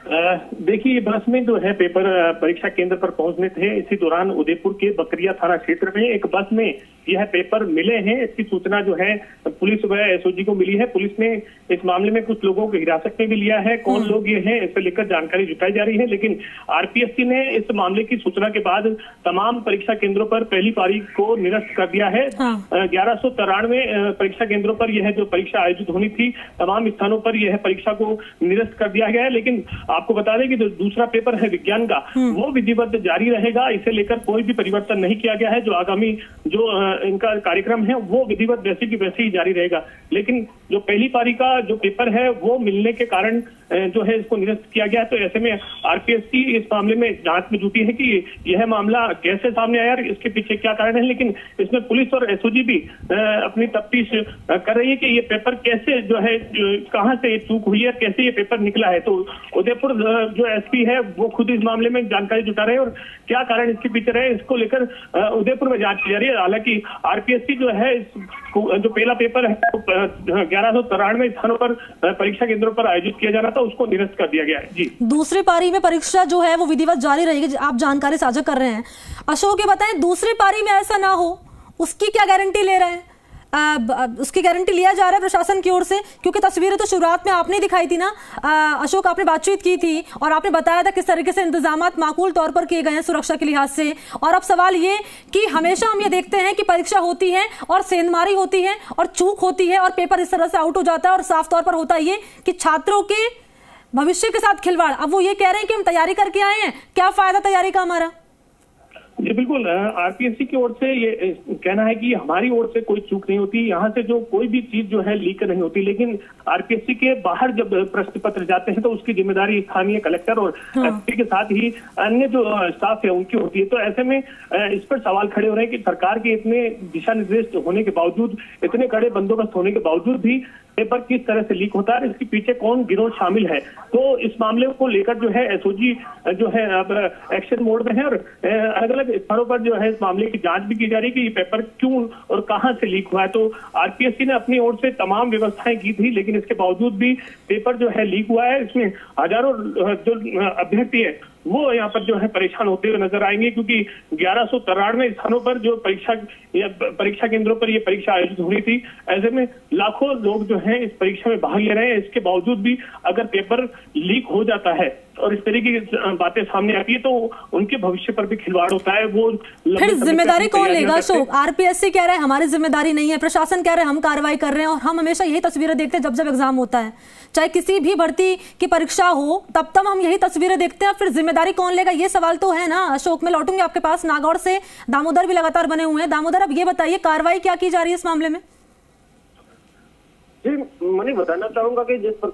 देखिए, बस में जो है पेपर परीक्षा केंद्र पर पहुंचने थे। इसी दौरान उदयपुर के बकरिया थाना क्षेत्र में एक बस में यह पेपर मिले हैं। इसकी सूचना जो है पुलिस व एसओजी को मिली है। पुलिस ने इस मामले में कुछ लोगों को हिरासत में भी लिया है। कौन लोग ये हैं, इसे लेकर जानकारी जुटाई जा रही है। लेकिन आरपीएससी ने इस मामले की सूचना के बाद तमाम परीक्षा केंद्रों पर पहली पारी को निरस्त कर दिया है। 1193 परीक्षा केंद्रों पर यह जो परीक्षा आयोजित होनी थी, तमाम स्थानों पर यह परीक्षा को निरस्त कर दिया गया है। लेकिन आपको बता दें कि जो दूसरा पेपर है विज्ञान का, वो विधिवत जारी रहेगा। इसे लेकर कोई भी परिवर्तन नहीं किया गया है। जो आगामी जो इनका कार्यक्रम है वो विधिवत वैसे की वैसे ही जारी रहेगा। लेकिन जो पहली पारी का जो पेपर है वो मिलने के कारण जो है इसको निरस्त किया गया है। तो ऐसे में आरपीएससी इस मामले में जांच में जुटी है कि यह मामला कैसे सामने आया, इसके पीछे क्या कारण है। लेकिन इसमें पुलिस और एसओजी भी अपनी तफ्तीश कर रही है कि ये पेपर कैसे जो है, कहां से ये चूक हुई है, कैसे ये पेपर निकला है। तो उदयपुर जो एसपी है वो खुद इस मामले में जानकारी जुटा रहे हैं और क्या कारण इसके पीछे रहे, इसको लेकर उदयपुर में जांच की जा रही है। हालांकि आरपीएससी जो है जो पहला पेपर है 1193 स्थानों पर परीक्षा केंद्रों पर आयोजित किया जाना था, उसको निरस्त कर दिया गया है। जी, दूसरी पारी में परीक्षा जो है वो विधिवत जारी रहेगी, आप जानकारी साझा कर रहे हैं। अशोक, ये बताएं, दूसरी पारी में ऐसा ना हो उसकी क्या गारंटी ले रहे हैं? उसकी गारंटी लिया जा रहा है प्रशासन की ओर से? क्योंकि तस्वीरें तो शुरुआत में आपने दिखाई थी ना अशोक, आपने बातचीत की थी और आपने बताया था किस तरीके से इंतजामात माकूल तौर पर किए गए हैं सुरक्षा के लिहाज से। और अब सवाल ये कि हमेशा हम ये देखते हैं कि परीक्षा होती है और सेंधमारी होती है और चूक होती है और पेपर इस तरह से आउट हो जाता है और साफ तौर पर होता ये कि छात्रों के भविष्य के साथ खिलवाड़। अब वो ये कह रहे हैं कि हम तैयारी करके आए हैं, क्या फायदा तैयारी का हमारा? जी बिल्कुल, आरपीएससी की ओर से ये कहना है कि हमारी ओर से कोई चूक नहीं होती, यहाँ से जो कोई भी चीज जो है लीक नहीं होती। लेकिन आरपीएससी के बाहर जब प्रश्न पत्र जाते हैं तो उसकी जिम्मेदारी स्थानीय कलेक्टर और एसपी के साथ ही अन्य जो स्टाफ है उनकी होती है। तो ऐसे में इस पर सवाल खड़े हो रहे हैं कि सरकार के इतने दिशा निर्देश होने के बावजूद, इतने कड़े बंदोबस्त होने के बावजूद भी पेपर किस तरह से लीक होता है, इसके पीछे कौन गिरोह शामिल है। तो इस मामले को लेकर जो है एसओजी जो है अब एक्शन मोड में है और अलग अलग स्थानों पर जो है इस मामले की जांच भी की जा रही है कि ये पेपर क्यों और कहां से लीक हुआ है। तो आरपीएससी ने अपनी ओर से तमाम व्यवस्थाएं की थी, लेकिन इसके बावजूद भी पेपर जो है लीक हुआ है। इसमें हजारों जो अभ्यर्थी है वो यहाँ पर जो है परेशान होते हुए नजर आएंगे, क्योंकि 1193 स्थानों पर जो परीक्षा केंद्रों पर ये परीक्षा आयोजित हो रही थी। ऐसे में लाखों लोग जो हैं इस परीक्षा में भाग ले रहे हैं। इसके बावजूद भी अगर पेपर लीक हो जाता है और इस तरीके की बातें सामने आती है तो उनके भविष्य पर भी खिलवाड़ होता है। वो फिर जिम्मेदारी कौन लेगा अशोक? आरपीएससी कह रहा है हमारी जिम्मेदारी नहीं है, प्रशासन कह रहा है हम कार्रवाई कर रहे हैं। और हम हमेशा यही तस्वीरें देखते हैं जब जब एग्जाम होता है, चाहे किसी भी भर्ती की परीक्षा हो, तब तब हम यही तस्वीरें देखते हैं। फिर जिम्मेदारी कौन लेगा, ये सवाल तो है ना अशोक। मैं लौटूंगी आपके पास, नागौर से दामोदर भी लगातार बने हुए हैं। दामोदर, अब ये बताइए कार्रवाई क्या की जा रही है इस मामले में? जी, मैं बताना चाहूंगा कि जिस प्रकार